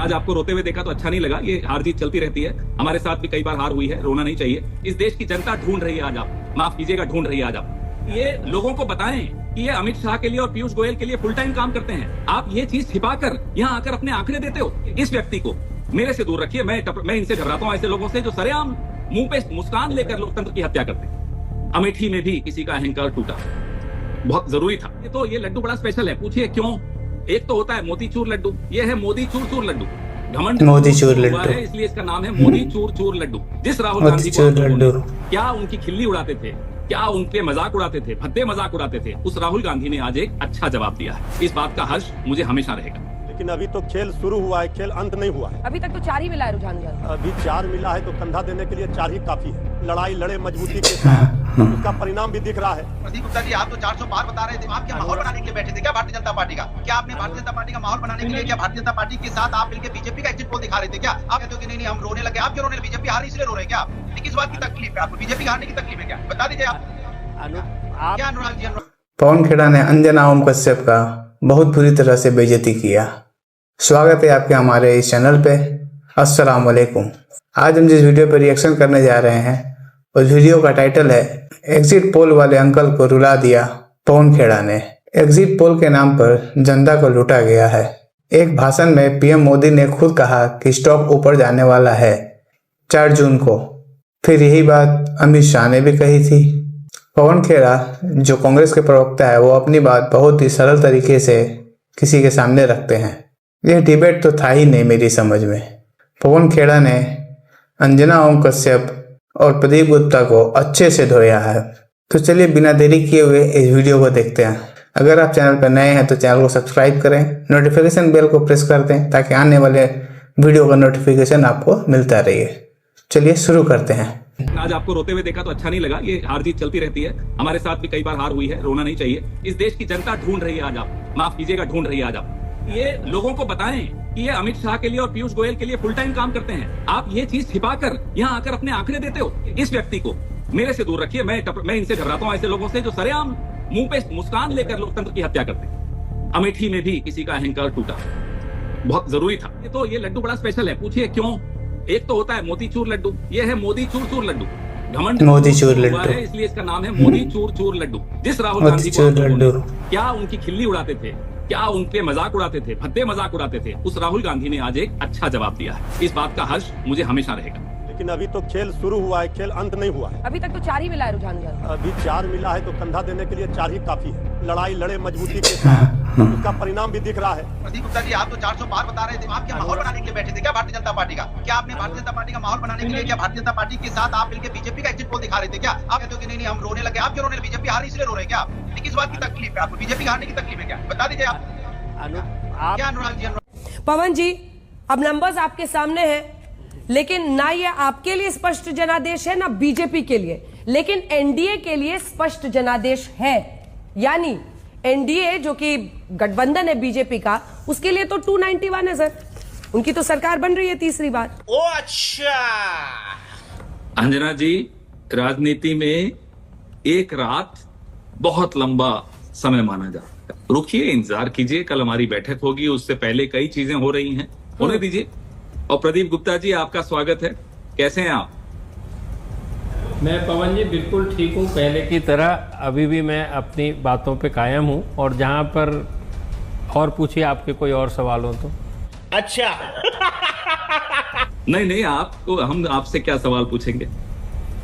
आज आपको रोते हुए देखा तो अच्छा नहीं लगा। ये हार जीत चलती रहती है, हमारे साथ भी कई बार हार हुई है, रोना नहीं चाहिए। इस देश की जनता ढूंढ रही है आज आप, माफ कीजिएगा, ढूंढ रही है आज आप। ये लोगों को बताएं कि ये अमित शाह के लिए और पीयूष गोयल के लिए फुल टाइम काम करते हैं। आप ये चीज छिपाकर यहाँ आकर अपने आंकड़े देते हो। इस व्यक्ति को मेरे से दूर रखिए। मैं इनसे घबराता हूँ, ऐसे लोगों से जो सरेआम मुंह पे मुस्कान लेकर लोकतंत्र की हत्या करते हैं। अमेठी में भी किसी का अहंकार टूटा, बहुत जरूरी था। ये लड्डू बड़ा स्पेशल है, पूछिए क्यों। एक तो होता है मोतीचूर लड्डू, ये है मोदी चूर चूर लड्डू। घमंड मोतीचूर लड्डू है, इसलिए इसका नाम है मोदी चूर चूर लड्डू। जिस राहुल गांधी को क्या उनकी खिल्ली उड़ाते थे, क्या उनके मजाक उड़ाते थे, भद्दे मजाक उड़ाते थे, उस राहुल गांधी ने आज एक अच्छा जवाब दिया है। इस बात का हर्ष मुझे हमेशा रहेगा। लेकिन अभी तो खेल शुरू हुआ है, खेल अंत नहीं हुआ है। अभी तक तो 4 ही मिला है रुझान। अभी 4 मिला है तो कंधा देने के लिए 4 ही काफी है। लड़ाई लड़े मजबूती के साथ, उसका परिणाम भी दिख रहा है। प्रदीप गुप्ता जी, आप तो 400 पार बता रहे थे, आप क्या माहौल बनाने के लिए बैठे थे क्या भारतीय जनता पार्टी का? क्या आपने भारतीय जनता पार्टी का माहौल बनाने के लिए, क्या भारतीय जनता पार्टी के साथ आप मिलकर बीजेपी का एग्जिट पोल दिखा रहे थे क्या? आप कहते हो कि नहीं हम रोने लगे। आप क्यों रोने लगे? बीजेपी हारी इसलिए रो रहे क्या? किस बात की तकलीफ है आपको? बीजेपी हारने की तकलीफ है क्या? बता दीजिए आप। क्या अनुराग जी? पवन खेड़ा ने अंजना ओम कश्यप का बहुत बुरी तरह से बेइज्जती किया। स्वागत है आपके हमारे इस चैनल पे। अस्सलाम वालेकुम। आज हम जिस वीडियो पर रिएक्शन करने जा रहे हैं उस वीडियो का टाइटल है एग्जिट पोल वाले अंकल को रुला दिया पवन खेड़ा ने। एग्जिट पोल के नाम पर जनता को लूटा गया है। एक भाषण में पीएम मोदी ने खुद कहा कि स्टॉक ऊपर जाने वाला है 4 जून को। फिर यही बात अमित शाह ने भी कही थी। पवन खेड़ा जो कांग्रेस के प्रवक्ता है वो अपनी बात बहुत ही सरल तरीके से किसी के सामने रखते हैं। यह डिबेट तो था ही नहीं मेरी समझ में। पवन खेड़ा ने अंजना ओम कश्यप और प्रदीप गुप्ता को अच्छे से धोया है। तो चलिए बिना देरी किए हुए इस वीडियो को देखते हैं। अगर आप चैनल पर नए हैं तो चैनल को सब्सक्राइब करें, नोटिफिकेशन बेल को प्रेस कर दें ताकि आने वाले वीडियो का नोटिफिकेशन आपको मिलता रहे। चलिए शुरू करते हैं। आज आपको रोते हुए देखा तो अच्छा नहीं लगा। ये हार जीत चलती रहती है, हमारे साथ भी कई बार हार हुई है, रोना नहीं चाहिए। इस देश की जनता ढूंढ रही है आज आप, माफ कीजिएगा, ढूंढ रही है आज आप। ये लोगों को बताएं कि ये अमित शाह के लिए और पीयूष गोयल के लिए फुल टाइम काम करते हैं। आप ये चीज छिपाकर यहाँ आकर अपने आंकड़े देते हो। इस व्यक्ति को मेरे से दूर रखिए। मैं इनसे घबराता हूँ, ऐसे लोगों से जो सरेआम मुंह पे मुस्कान लेकर लोकतंत्र की हत्या करते हैं। अमेठी में भी किसी का अहंकार टूटा, बहुत जरूरी था। ये लड्डू बड़ा स्पेशल है, पूछिए क्यों। एक तो होता है मोतीचूर लड्डू, ये है मोदी चूर चूर लड्डू। घमंड मोतीचूर लड्डू है, इसलिए इसका नाम है मोदी चूर चूर लड्डू। जिस राहुल गांधी को क्या उनकी खिल्ली उड़ाते थे, क्या उनके मजाक उड़ाते थे, भद्दे मजाक उड़ाते थे, उस राहुल गांधी ने आज एक अच्छा जवाब दिया है। इस बात का हर्ष मुझे हमेशा रहेगा। लेकिन अभी तो खेल शुरू हुआ है, खेल अंत नहीं हुआ है। अभी तक तो 4 ही मिला है रुझान। अभी 4 मिला है तो कंधा देने के लिए 4 ही काफी है। लड़ाई लड़े मजबूती के साथ, उसका परिणाम भी दिख रहा है। प्रदीप गुप्ता जी, आप तो 400 पार बता रहे थे, आप क्या माहौल बनाने के लिए बैठे थे क्या भारतीय जनता पार्टी का? क्या आपने भारतीय जनता पार्टी का माहौल बनाने के लिए, क्या भारतीय जनता पार्टी के साथ आप मिलकर बीजेपी का एग्जिट पोल दिखा रहे थे क्या? आप कहते हो कि नहीं हम रोने लगे। आप क्यों रोने लगे? बीजेपी हारी इसलिए रो रहे क्या? किस बात की तकलीफ है आपको? बीजेपी हारने की तकलीफ है क्या? बता दीजिए आप। क्या अनुराग जी? पवन जी, अब नंबर्स आपके सामने हैं, लेकिन ना ये आपके लिए स्पष्ट जनादेश है ना बीजेपी के लिए, लेकिन एनडीए के लिए स्पष्ट जनादेश है। यानी एनडीए जो कि गठबंधन है बीजेपी का, उसके लिए तो 291 है सर। उनकी तो सरकार बन रही है तीसरी बार। ओ अच्छा अंजना जी, राजनीति में एक रात बहुत लंबा समय माना जाता है। रुकिए, इंतजार कीजिए, कल हमारी बैठक होगी, उससे पहले कई चीजें हो रही हैं, होने दीजिए। और प्रदीप गुप्ता जी, आपका स्वागत है। कैसे हैं आप? मैं पवन जी बिल्कुल ठीक हूँ, पहले की तरह अभी भी मैं अपनी बातों पे कायम हूँ। और जहाँ पर और पूछिए, आपके कोई और सवाल हो तो। अच्छा नहीं, आपको हम आपसे क्या सवाल पूछेंगे?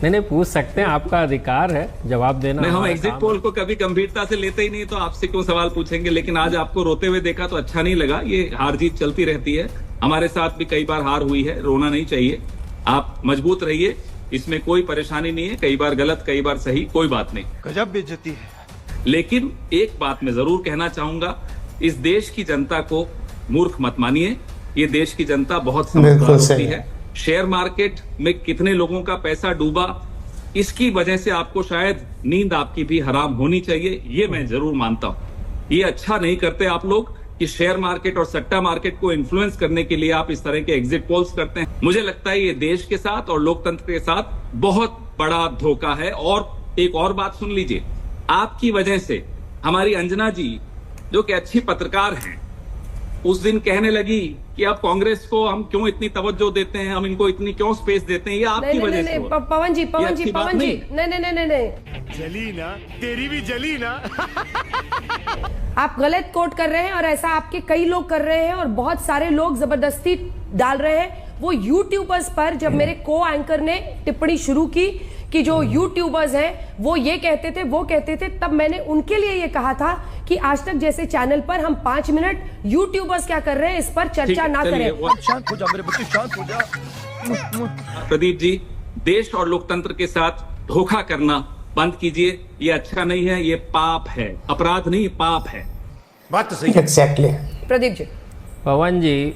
नहीं, पूछ सकते हैं, आपका अधिकार है जवाब देना। नहीं, हम एग्जिट पोल को कभी गंभीरता से लेते ही नहीं, तो आपसे क्यों सवाल पूछेंगे। लेकिन आज आपको रोते हुए देखा तो अच्छा नहीं लगा। ये हार जीत चलती रहती है, हमारे साथ भी कई बार हार हुई है, रोना नहीं चाहिए। आप मजबूत रहिए, इसमें कोई परेशानी नहीं है। कई बार गलत, कई बार सही, कोई बात नहीं। गजब बेइज्जती है। लेकिन एक बात मैं जरूर कहना चाहूंगा, इस देश की जनता को मूर्ख मत मानिए। ये देश की जनता बहुत समझदार होती है। शेयर मार्केट में कितने लोगों का पैसा डूबा, इसकी वजह से आपको शायद नींद आपकी भी हराम होनी चाहिए, ये मैं जरूर मानता हूं। ये अच्छा नहीं करते आप लोग कि शेयर मार्केट और सट्टा मार्केट को इन्फ्लुएंस करने के लिए आप इस तरह के एग्जिट पोल्स करते हैं। मुझे लगता है ये देश के साथ और लोकतंत्र के साथ बहुत बड़ा धोखा है। और एक और बात सुन लीजिए, आपकी वजह से हमारी अंजना जी, जो कि अच्छी पत्रकार हैं, उस दिन कहने लगी कि अब कांग्रेस को हम क्यों इतनी तवज्जो देते हैं, हम इनको इतनी क्यों स्पेस देते हैं, ये आपकी वजह से हुआ। पवन जी ये अच्छी बात नहीं। नहीं जली ना, तेरी भी जली ना। आप गलत कोट कर रहे हैं और ऐसा आपके कई लोग कर रहे हैं और बहुत सारे लोग जबरदस्ती डाल रहे हैं। वो यूट्यूबर्स पर जब मेरे को एंकर ने टिप्पणी शुरू की कि जो यूट्यूबर्स हैं वो ये कहते थे वो कहते थे, तब मैंने उनके लिए ये कहा था कि आज तक जैसे चैनल पर हम 5 मिनट यूट्यूबर्स क्या कर रहे हैं इस पर चर्चा ना करें। शांत हो जा मेरे बच्चे, शांत हो जा। प्रदीप जी, देश और लोकतंत्र के साथ धोखा करना बंद कीजिए, ये अच्छा नहीं है, ये पाप है, अपराध नहीं पाप है। बात तो सही है। एग्जैक्टली। प्रदीप जी, पवन जी,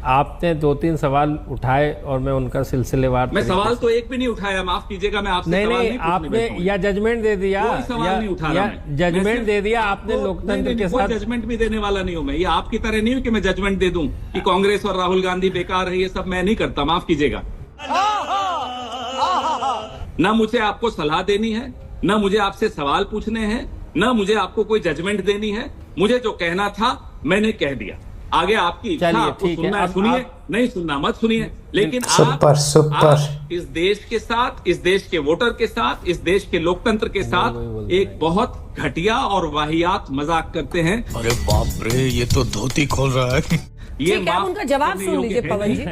आपने 2-3 सवाल उठाए और मैं उनका सिलसिलेवार मैं सवाल तो एक भी नहीं उठाया, माफ कीजिएगा, मैं आपसे नहीं सवाल नहीं नहीं पूछने आपने बैठा हूं। या जजमेंट दे दिया कोई सवाल नहीं उठा रहा मैं। जजमेंट मैं दे दिया सिर्फ आपने आपको- लोकतंत्र नहीं, के कोई साथ। जजमेंट भी देने वाला नहीं हूं मैं, ये आपकी तरह नहीं हूं कि मैं जजमेंट दे दूं कि कांग्रेस और राहुल गांधी बेकार है, ये सब मैं नहीं करता, माफ कीजिएगा। ना मुझे आपको सलाह देनी है, ना मुझे आपसे सवाल पूछने हैं, ना मुझे आपको कोई जजमेंट देनी है। मुझे जो कहना था मैंने कह दिया, आगे आपकी इच्छा, चलिए, आपको ठीक है, सुनना है अब सुनिए, आप- नहीं सुनना मत सुनिए, लेकिन सुपर, सुपर। आप इस देश के साथ, इस देश के वोटर के साथ, इस देश के लोकतंत्र के साथ एक बहुत घटिया और वाहियात मजाक करते हैं। अरे बाप रे, ये तो धोती खोल रहा है। ये ठीक है, आप माफ उनका जवाब करने सुन योग्य लीजिए है पवन जी।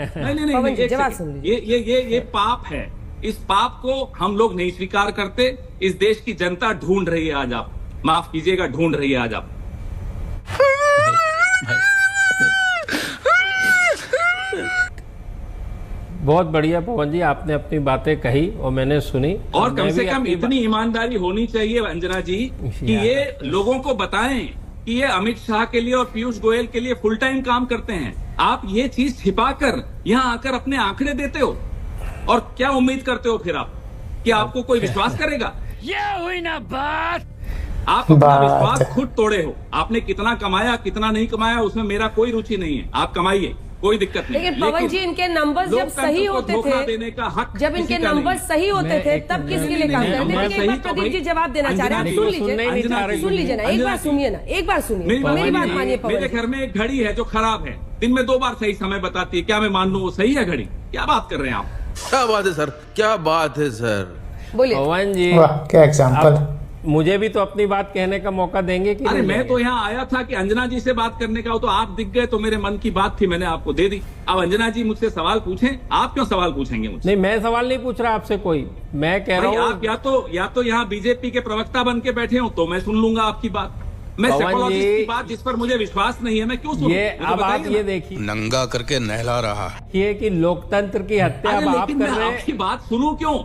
नहीं, पवन जी, एक जवाब सेकंड। सुन लीजिए। ये पाप है, इस पाप को हम लोग नहीं स्वीकार करते। इस देश की जनता ढूंढ रही है आज आप, माफ कीजिएगा, ढूंढ रही है आज आप। बहुत बढ़िया पवन जी, आपने अपनी बातें कही और मैंने सुनी। और कम मैं से भी कम अपनी इतनी ईमानदारी होनी चाहिए अंजना जी कि यार। ये लोगों को बताएं कि ये अमित शाह के लिए और पीयूष गोयल के लिए फुल टाइम काम करते हैं। आप ये चीज छिपाकर यहाँ आकर अपने आंकड़े देते हो और क्या उम्मीद करते हो फिर आप कि आपको कोई विश्वास करेगा? ये हुई ना बात। आप अपना बात। विश्वास खुद तोड़े हो। आपने कितना कमाया कितना नहीं कमाया उसमें मेरा कोई रुचि नहीं है, आप कमाइए, कोई दिक्कत नहीं। लेकिन पवन जी, इनके नंबर्स जब लोकतंत्र सही को होते धोखा थे, देने का हक जब किसी इनके का नहीं नंबर्स है। सही होते मैं थे एक तब किसके लिए नहीं, काम नहीं, करते मैं थे? सही एक बार तो प्रदीप जी भाई- जवाब देना चाह रहे हैं, आप अंजना सुन जी, लीजिए, सुनना ही नहीं चाह रही। सुन लीजिए ना, एक बार सुनिए ना, एक बार सुनिए, मेरी बात मानिए पवन मेरे जी। घर में एक घड़ी है जो खराब है, दिन में 2 बार सही समय बताती है, क्या मैं मान लूं वो सही है घड़ी? क्या बात कर रहे हैं आप? क्या बात है सर, क्या बात है सर। बोलिए। पवन जी, वाह, क्या एग्जाम्पल। आप मुझे भी तो अपनी बात कहने का मौका देंगे कि अरे नहीं मैं देंगे? तो यहाँ आया था कि अंजना जी से बात करने का हो, तो आप दिख गए तो मेरे मन की बात थी, मैंने आपको दे दी। अब अंजना जी मुझसे सवाल पूछें, आप क्यों सवाल पूछेंगे मुझसे? नहीं, मैं सवाल नहीं पूछ रहा आपसे कोई, मैं कह भाई रहा आप हूँ या तो यहाँ बीजेपी के प्रवक्ता बन के बैठे हो तो मैं सुन लूंगा आपकी बात। मैं पवन साइकोलॉजिस्ट जी, की बात जिस पर मुझे विश्वास नहीं है मैं क्यों सुनूं? ये मुझे अब आप बताइए ये ना। देखिए नंगा करके नहला रहा है। ये कि लोकतंत्र की हत्या अरे अब आप लेकिन कर मैं रहे आपकी हैं। बात सुनूं क्यों?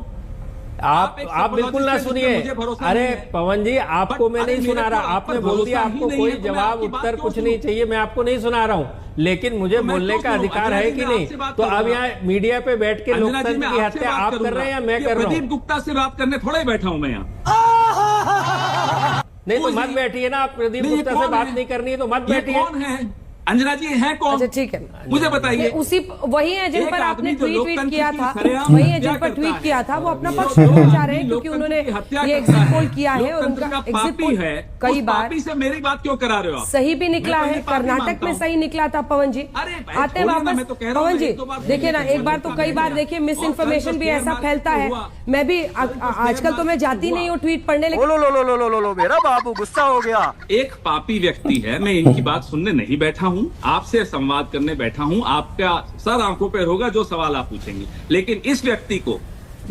आप एक आप बिल्कुल ना psychologist हैं, सुनिए। मुझे भरोसा अरे नहीं है। पवन जी, आपको बट मैं अरे नहीं मेरे सुना को रहा, आप पर आपने बोल दिया भरोसा ही आपको नहीं कोई है, तो मैं जवाब आपकी बात उत्तर क्यों कुछ नहीं सुनूं? चाहिए, मैं आपको नहीं सुना रहा हूँ, लेकिन मुझे तो मैं बोलने क्यों का सुनूं? अधिकार अंजना है जी, कि मैं नहीं? आपसे बात तो कर अब रहा यहाँ मीडिया पे बैठ के अंजना जी, लोकतंत्र मैं की आपसे हत्या बात आप कर करूंगा। रहे हैं या मैं ये कर रहा प्रदीप हूँ? गुप्ता से बात करने थोड़ा ही बैठा हूं मैं यहाँ। नहीं तो कोई मत नहीं। बैठिए ना, आप प्रदीप नहीं, ये गुप्ता से कौन बात है? नहीं करनी है तो मत ये बैठिए। कौन है? अंजना जी हैं कौन? अच्छा ठीक है, मुझे बताइए। उसी वही है जिन एक पर आदमी आपने जो ट्वीट लोकतंत्र किया की था, सरेआम वही है जिन हत्या पर करता ट्वीट है। किया था, वो अपना पक्ष जो रखना चाह आदमी रहे हैं क्योंकि लोकतंत्र उन्होंने की हत्या ये करता एग्जिट है, पोल किया है और लोकतंत्र उनका का एग्जिट पापी पोल है, कई उस बार पापी से मेरी बात क्यों करा रहे हो आप? सही भी निकला मैं तो है, नहीं पापी कर्नाटक मानता में हूं। सही निकला था पवन जी। अरे भाई, आते छोड़िए ना, वापस मैं तो कह रहा हूं, पवन जी एक दो बार देखिए ना, बोलने एक बार तो का कई नहीं बार है। देखिए मिस और इन्फॉर्मेशन कल भी तो ऐसा शेयर फैलता है। मार्केट मैं भी हुआ। आजकल तो मैं जाती नहीं हूँ ट्वीट पढ़ने, लेकिन लो मेरा बाबू गुस्सा हो गया। एक पापी व्यक्ति है, मैं इनकी बात सुनने नहीं बैठा हूं, आपसे संवाद करने बैठा हूं। आपका सर आंखों पर होगा जो सवाल आप पूछेंगे, लेकिन इस व्यक्ति को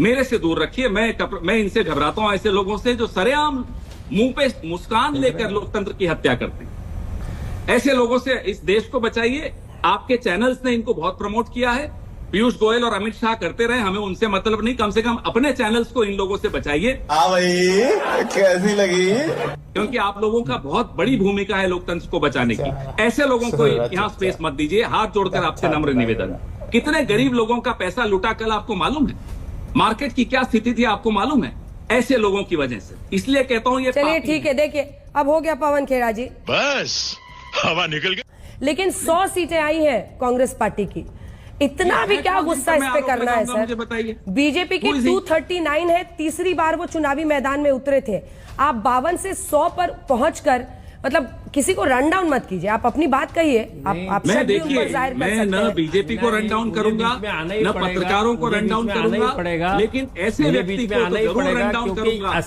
मेरे से दूर रखिए। मैं इनसे घबराता हूं, ऐसे लोगों से जो सरेआम मुंह पे मुस्कान लेकर लोकतंत्र की हत्या करते हैं। ऐसे लोगों से इस देश को बचाइए। आपके चैनल्स ने इनको बहुत प्रमोट किया है, पीयूष गोयल और अमित शाह करते रहे, हमें उनसे मतलब नहीं। कम से कम अपने चैनल्स को इन लोगों से बचाइए। भाई कैसी लगी? क्योंकि आप लोगों का बहुत बड़ी भूमिका है लोकतंत्र को बचाने की। ऐसे लोगों को यहाँ स्पेस मत दीजिए। हाथ जोड़कर आपसे नम्र निवेदन। कितने गरीब लोगों का पैसा लूटा कल आपको मालूम है? मार्केट की क्या स्थिति थी आपको मालूम है? ऐसे लोगों की वजह से। इसलिए कहता हूँ ये चलिए पापी ठीक है, देखिए अब हो गया पवन खेड़ा जी। बस हवा निकल गई। लेकिन 100 सीटें आई हैं कांग्रेस पार्टी की, इतना भी क्या गुस्सा इस पे करना है मुझे सर? बताइए। बीजेपी की 239 है, तीसरी बार वो चुनावी मैदान में उतरे थे। आप 52 से 100 पर पहुंचकर मतलब किसी को रन डाउन मत कीजिए, आप अपनी बात कहिए। आप मैं शब्द भी उन देखिए, पर जाहिर कर मैं सकते न हैं। बीजेपी को रन डाउन करूंगा, न पत्रकारों को रन डाउन करूंगा, लेकिन ऐसे व्यक्ति को तो जरूर रन डाउन करूंगा।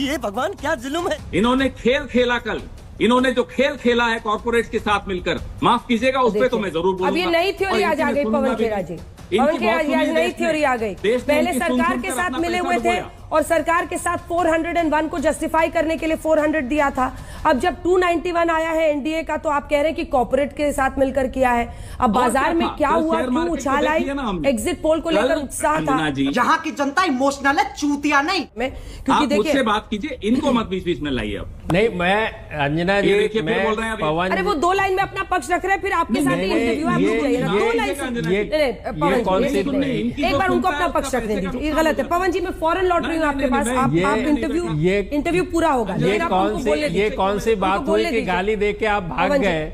ये भगवान क्या जुल्म है। इन्होंने खेल खेला कल, इन्होंने जो खेल खेला है कॉर्पोरेट के साथ मिलकर, माफ कीजिएगा, उस पर तो मैं जरूर बोलूंगा। अब ये नई थ्योरी आज आ गई पवन खेड़ा जी, पवन खेड़ा जी आज नई थ्योरी आ गई। पहले सरकार के साथ मिले हुए थे और सरकार के साथ 401 को जस्टिफाई करने के लिए 400 दिया था। अब जब 291 आया है एनडीए का, तो आप कह रहे हैं कि कॉर्पोरेट के साथ मिलकर किया है। अब बाजार में क्या हुआ, क्यों उछाल आई, एग्जिट पोल को लेकर उत्साह था। यहाँ की जनता इमोशनल है, चूतिया नहीं। क्योंकि देखिए, मुझसे बात कीजिए, इनको मत बीच बीच में लाइए। अब नहीं, मैं अंजना जी मैं बोल रहे हैं पवन, अरे वो 2 लाइन में अपना पक्ष रख रहे हैं, फिर आपके साथ इंटरव्यू आप रुक जाइए ना। 2 लाइन एक बार उनको अपना पक्ष रखने दीजिए, ये गलत है। पवन जी मैं फौरन लौट रही हूँ आपके पास, आप इंटरव्यू पूरा होगा। ये कौन सी बात हुई कि गाली दे के आप भाग गए?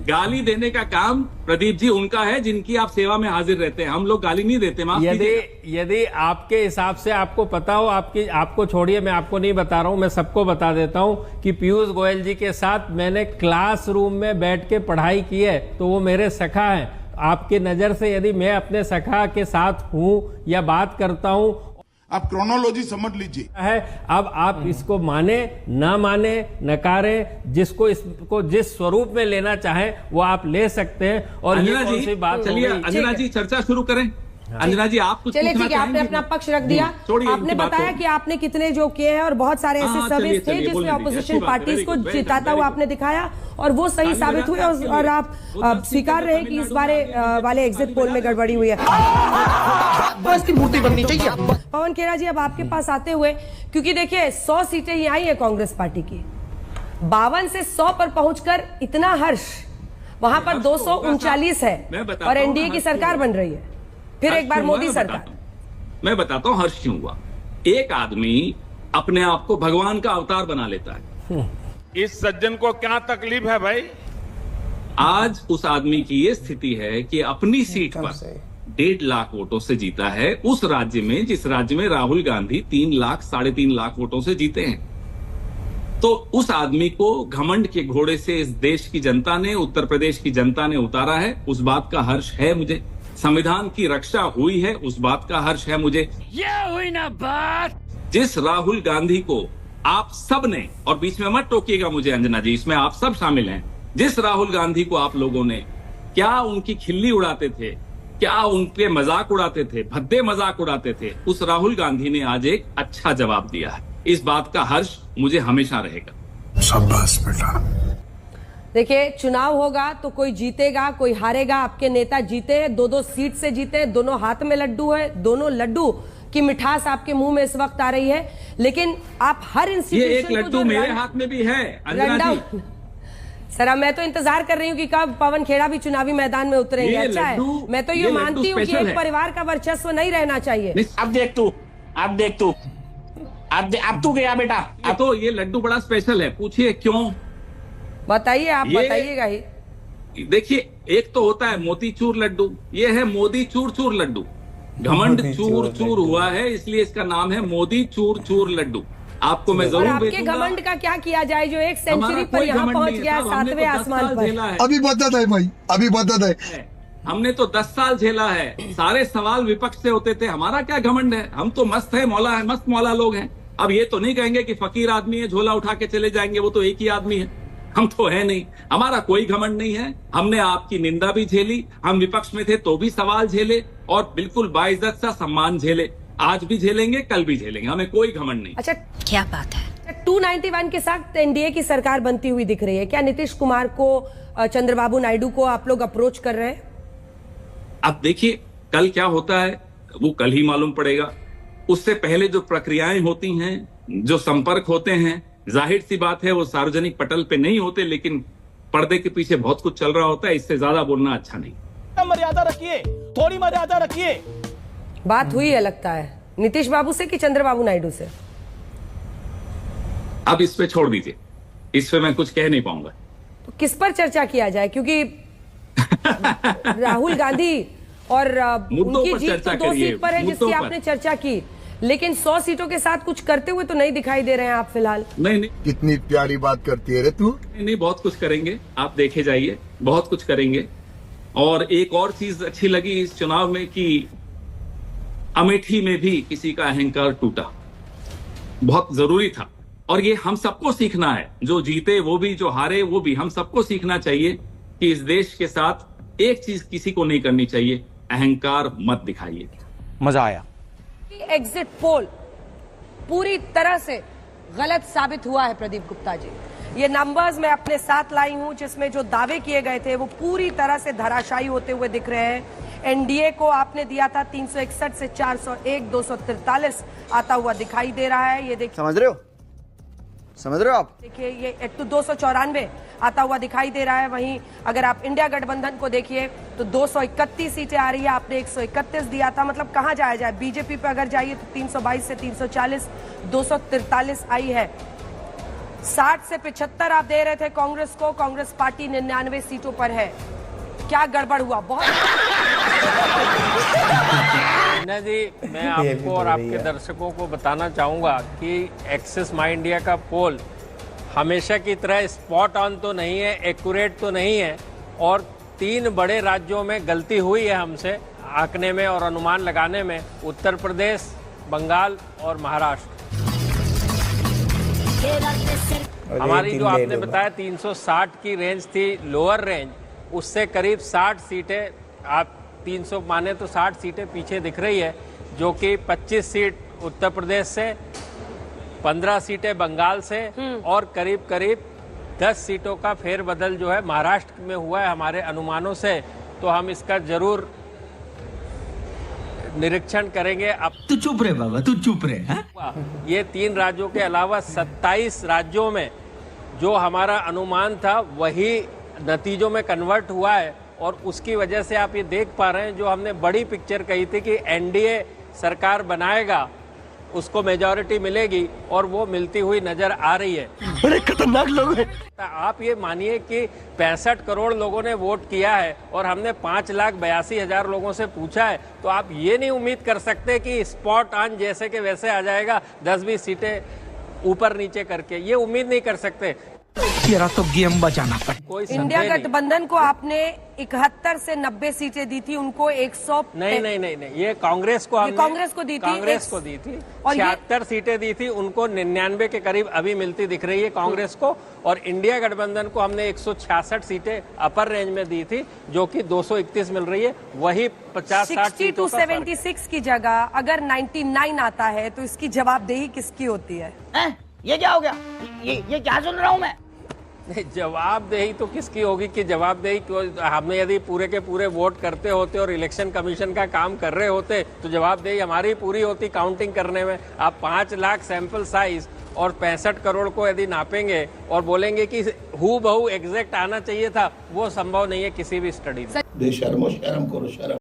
गाली देने का काम प्रदीप जी उनका है, जिनकी आप सेवा में हाजिर रहते हैं। हम लोग गाली नहीं देते, माफ कीजिएगा। यदि आपके हिसाब से आपको पता हो, आपको छोड़िए, मैं आपको नहीं बता रहा हूं, मैं सबको बता देता हूं कि पीयूष गोयल जी के साथ मैंने क्लासरूम में बैठ के पढ़ाई की है, तो वो मेरे सखा हैं। आपकी नजर से यदि मैं अपने सखा के साथ हूं या बात करता हूं, आप क्रोनोलॉजी समझ लीजिए है। अब आप इसको माने ना माने, नकारे, जिसको इसको जिस स्वरूप में लेना चाहे वो आप ले सकते हैं। और ये कौन सी बात, चलिए अंजना जी चर्चा शुरू करें। अंजना जी आप कुछ चलिए ठीक है, आपने अपना पक्ष रख दिया। आपने बताया कि आपने कितने जो किए हैं और बहुत सारे ऐसे सर्विस थे जिसमें ऑपोजिशन पार्टीज को जिताता हुआ आपने दिखाया और वो सही साबित हुए, और आप स्वीकार रहे कि इस बारे वाले एग्जिट पोल में गड़बड़ी हुई है। बस की मूर्ति बननी चाहिए। पवन खेड़ा जी अब आपके पास आते हुए, क्योंकि देखिए 100 सीटें ही आई है कांग्रेस पार्टी की, 52 से 100 पर पहुंचकर इतना हर्ष, वहां पर 239 है और एनडीए की सरकार बन रही है, फिर एक बार मोदी सरकार। मैं बताता हूं हर्ष क्यों हुआ। एक आदमी अपने आप को भगवान का अवतार बना लेता है। इस सज्जन को क्या तकलीफ है भाई? आज उस आदमी की ये स्थिति है कि अपनी सीट पर 1.5 लाख वोटों से जीता है, उस राज्य में जिस राज्य में राहुल गांधी 3 लाख 3.5 लाख वोटों से जीते हैं। तो उस आदमी को घमंड के घोड़े से इस देश की जनता ने, उत्तर प्रदेश की जनता ने उतारा है, उस बात का हर्ष है मुझे। संविधान की रक्षा हुई है, उस बात का हर्ष है मुझे। ये हुई ना बात। जिस राहुल गांधी को आप सब ने, और बीच में मत टोकिएगा मुझे अंजना जी, इसमें आप सब शामिल हैं, जिस राहुल गांधी को आप लोगों ने क्या उनकी खिल्ली उड़ाते थे, क्या उनके मजाक उड़ाते थे, भद्दे मजाक उड़ाते थे, उस राहुल गांधी ने आज एक अच्छा जवाब दिया है। इस बात का हर्ष मुझे हमेशा रहेगा। शाबाश बेटा। देखिए चुनाव होगा तो कोई जीतेगा कोई हारेगा। आपके नेता जीते हैं, 2-2 सीट से जीते हैं, दोनों हाथ में लड्डू है, दोनों लड्डू की मिठास आपके मुंह में इस वक्त आ रही है। लेकिन आप हर इंस्टीट्यूशन, ये एक लड्डू मेरे हाथ में भी है अंजना जी। सर मैं तो इंतजार कर रही हूँ कि कब पवन खेड़ा भी चुनावी मैदान में उतरेंगे। अच्छा है, मैं तो ये मानती हूँ कि एक परिवार का वर्चस्व नहीं रहना चाहिए। अब देख तू अब तू गया बेटा। तो ये लड्डू बड़ा स्पेशल है, पूछिए क्यों? बताइए, आप बताइएगा ही। देखिए एक तो होता है मोतीचूर लड्डू, ये है मोदी चूर चूर लड्डू। घमंड चूर चूर हुआ है इसलिए इसका नाम है मोदी चूर चूर लड्डू। आपको मैं जरूर आपके घमंड का क्या किया जाए जो एक सेंचुरी पर यहाँ पहुंच गया, 7वें आसमान पर। अभी बता है भाई, अभी बता है। हमने तो 10 साल झेला है, सारे सवाल विपक्ष से होते थे, हमारा क्या घमंड है, हम तो मस्त है, मस्त मौला लोग हैं। अब ये तो नहीं कहेंगे कि फकीर आदमी है, झोला उठा के चले जाएंगे, वो तो एक ही आदमी है, हम तो है नहीं। हमारा कोई घमंड नहीं है। हमने आपकी निंदा भी झेली, हम विपक्ष में थे तो भी सवाल झेले और बिल्कुल बाइज्जत सा सम्मान झेले, आज भी झेलेंगे, कल भी झेलेंगे, हमें कोई घमंड नहीं। अच्छा क्या बात है। 291 के साथ एनडीए की सरकार बनती हुई दिख रही है, क्या नीतीश कुमार को, चंद्रबाबू नायडू को आप लोग अप्रोच कर रहे हैं? अब देखिए कल क्या होता है वो कल ही मालूम पड़ेगा। उससे पहले जो प्रक्रियाएं होती हैं, जो संपर्क होते हैं, जाहिर सी बात है वो सार्वजनिक पटल पे नहीं होते, लेकिन पर्दे के पीछे बहुत कुछ चल रहा होता है। इससे ज्यादा बोलना अच्छा नहीं। मर्यादा रखिए, थोड़ी मर्यादा रखिए। बात हुई है लगता है नीतीश बाबू से कि चंद्रबाबू नायडू से? अब इस पे छोड़ दीजिए, इस पे मैं कुछ कह नहीं पाऊंगा। तो किस पर चर्चा किया जाए, क्योंकि राहुल गांधी और उनकी जीत तो 2 सीट पर है जिसकी आपने चर्चा की, लेकिन 100 सीटों के साथ कुछ करते हुए तो नहीं दिखाई दे रहे हैं आप फिलहाल। नहीं, कितनी प्यारी बात करती है रे तू। नहीं, बहुत कुछ करेंगे, आप देखे जाइए, बहुत कुछ करेंगे। और एक और चीज अच्छी लगी इस चुनाव में कि अमेठी में भी किसी का अहंकार टूटा, बहुत जरूरी था। और ये हम सबको सीखना है, जो जीते वो भी, जो हारे वो भी, हम सबको सीखना चाहिए कि इस देश के साथ एक चीज किसी को नहीं करनी चाहिए, अहंकार मत दिखाइए। मजा आया। एग्जिट पोल पूरी तरह से गलत साबित हुआ है प्रदीप गुप्ता जी। ये नंबर्स मैं अपने साथ लाई हूं जिसमें जो दावे किए गए थे वो पूरी तरह से धराशायी होते हुए दिख रहे हैं। एनडीए को आपने दिया था 361 से 401, 243 आता हुआ दिखाई दे रहा है। ये देखिए, समझ रहे हो आप? देखिए ये 294 आता हुआ दिखाई दे रहा है। वहीं अगर आप इंडिया गठबंधन को देखिए तो 231 सीटें आ रही है, आपने 131 दिया था। मतलब कहां जाया जाए, बीजेपी पे अगर जाइए तो 322 से 340, 243 आई है। 60 से 75 आप दे रहे थे कांग्रेस को, कांग्रेस पार्टी 99 सीटों पर है। क्या गड़बड़ हुआ? बहुत जी, मैं आपको और आपके दर्शकों को बताना चाहूंगा कि एक्सिस माई इंडिया का पोल हमेशा की तरह स्पॉट ऑन तो नहीं है, एक्यूरेट तो नहीं है, और 3 बड़े राज्यों में गलती हुई है हमसे आंकने में और अनुमान लगाने में, उत्तर प्रदेश, बंगाल और महाराष्ट्र। हमारी जो आपने बताया 360 की रेंज थी, लोअर रेंज, उससे करीब 60 सीटें, आप 300 माने तो 60 सीटें पीछे दिख रही है, जो कि 25 सीट उत्तर प्रदेश से, 15 सीटें बंगाल से और करीब 10 सीटों का फेरबदल जो है महाराष्ट्र में हुआ है हमारे अनुमानों से। तो हम इसका जरूर निरीक्षण करेंगे। अब तू चुप रहे बाबा, तू चुप रहे। ये 3 राज्यों के अलावा 27 राज्यों में जो हमारा अनुमान था वही नतीजों में कन्वर्ट हुआ है, और उसकी वजह से आप ये देख पा रहे हैं जो हमने बड़ी पिक्चर कही थी कि एनडीए सरकार बनाएगा, उसको मेजॉरिटी मिलेगी, और वो मिलती हुई नजर आ रही है। बड़े खतरनाक लोग हैं। आप ये मानिए कि 65 करोड़ लोगों ने वोट किया है और हमने 5,82,000 लोगों से पूछा है, तो आप ये नहीं उम्मीद कर सकते कि स्पॉट ऑन जैसे के वैसे आ जाएगा 10-20 सीटें ऊपर नीचे करके, ये उम्मीद नहीं कर सकते। तेरा तो गेम बचाना पड़े। कोई इंडिया गठबंधन को आपने 71 से 90 सीटें दी थी, उनको 100 नहीं, ये कांग्रेस को हमने कांग्रेस को दी थी, कांग्रेस को दी थी, और 76 सीटें दी थी, उनको 99 के करीब अभी मिलती दिख रही है कांग्रेस को, और इंडिया गठबंधन को हमने 166 सीटें अपर रेंज में दी थी, जो कि 231 मिल रही है। वही 50-60 सीटों का 76 की जगह अगर 99 आता है तो इसकी जवाबदेही किसकी होती है? ये क्या हो गया? ये क्या सुन रहा हूँ मैं? नहीं, जवाबदेही तो किसकी होगी कि जवाबदेही हमने यदि पूरे के पूरे वोट करते होते और इलेक्शन कमीशन का काम कर रहे होते तो जवाबदेही हमारी पूरी होती काउंटिंग करने में। आप 5 लाख सैंपल साइज और 65 करोड़ को यदि नापेंगे और बोलेंगे कि हूबहू एग्जैक्ट आना चाहिए था, वो संभव नहीं है किसी भी स्टडी में। बेशर्मो शर्म करो, शर्म।